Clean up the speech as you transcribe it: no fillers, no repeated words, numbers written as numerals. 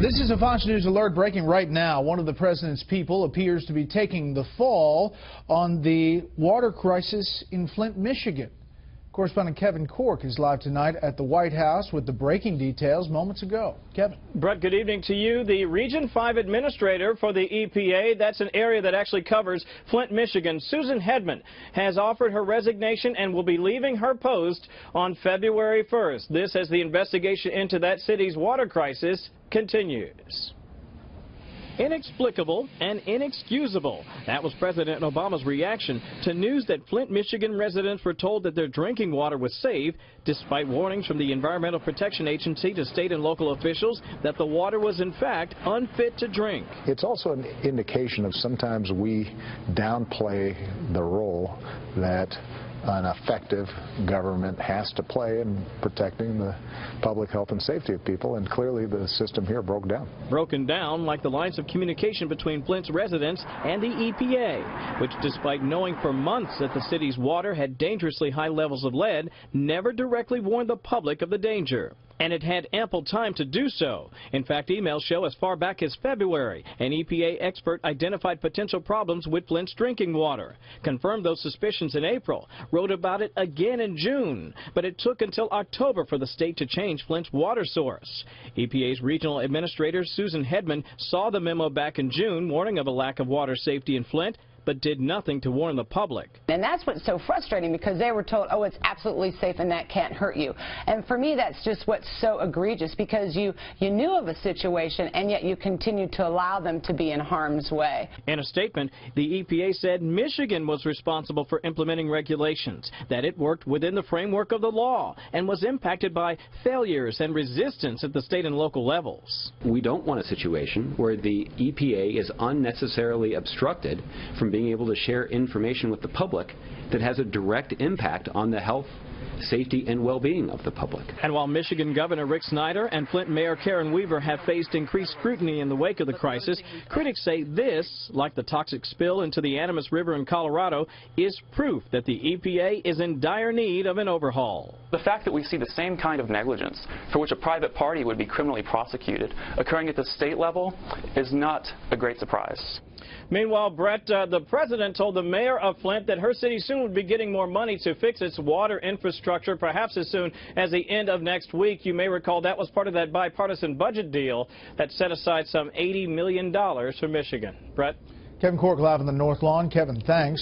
This is a Fox News alert breaking right now. One of the president's people appears to be taking the fall on the water crisis in Flint, Michigan. Correspondent Kevin Corke is live tonight at the White House with the breaking details moments ago. Kevin. Brett, good evening to you. The Region 5 administrator for the EPA, that's an area that actually covers Flint, Michigan, Susan Hedman, has offered her resignation and will be leaving her post on February 1st. This as the investigation into that city's water crisis continues. Inexplicable and inexcusable. That was President Obama's reaction to news that Flint, Michigan residents were told that their drinking water was safe, despite warnings from the Environmental Protection Agency to state and local officials that the water was in fact unfit to drink. It's also an indication of sometimes we downplay the role that an effective government has to play in protecting the public health and safety of people, and clearly the system here broke down. Broken down like the lines of communication between Flint's residents and the EPA, which despite knowing for months that the city's water had dangerously high levels of lead, never directly warned the public of the danger. And it had ample time to do so. In fact, emails show as far back as February, an EPA expert identified potential problems with Flint's drinking water, confirmed those suspicions in April, wrote about it again in June, but it took until October for the state to change Flint's water source. EPA's regional administrator, Susan Hedman, saw the memo back in June warning of a lack of water safety in Flint, but did nothing to warn the public. And that's what's so frustrating, because they were told, oh, it's absolutely safe and that can't hurt you. And for me, that's just what's so egregious, because you knew of a situation and yet you continued to allow them to be in harm's way. In a statement, the EPA said Michigan was responsible for implementing regulations, that it worked within the framework of the law and was impacted by failures and resistance at the state and local levels. We don't want a situation where the EPA is unnecessarily obstructed from being able to share information with the public that has a direct impact on the health, safety, and well-being of the public. And while Michigan Governor Rick Snyder and Flint Mayor Karen Weaver have faced increased scrutiny in the wake of the crisis, critics say this, like the toxic spill into the Animas River in Colorado, is proof that the EPA is in dire need of an overhaul. The fact that we see the same kind of negligence for which a private party would be criminally prosecuted occurring at the state level is not a great surprise. Meanwhile, Brett, the president told the mayor of Flint that her city soon would be getting more money to fix its water infrastructure, perhaps as soon as the end of next week. You may recall that was part of that bipartisan budget deal that set aside some $80 million for Michigan. Brett? Kevin Corke live on the North Lawn. Kevin, thanks.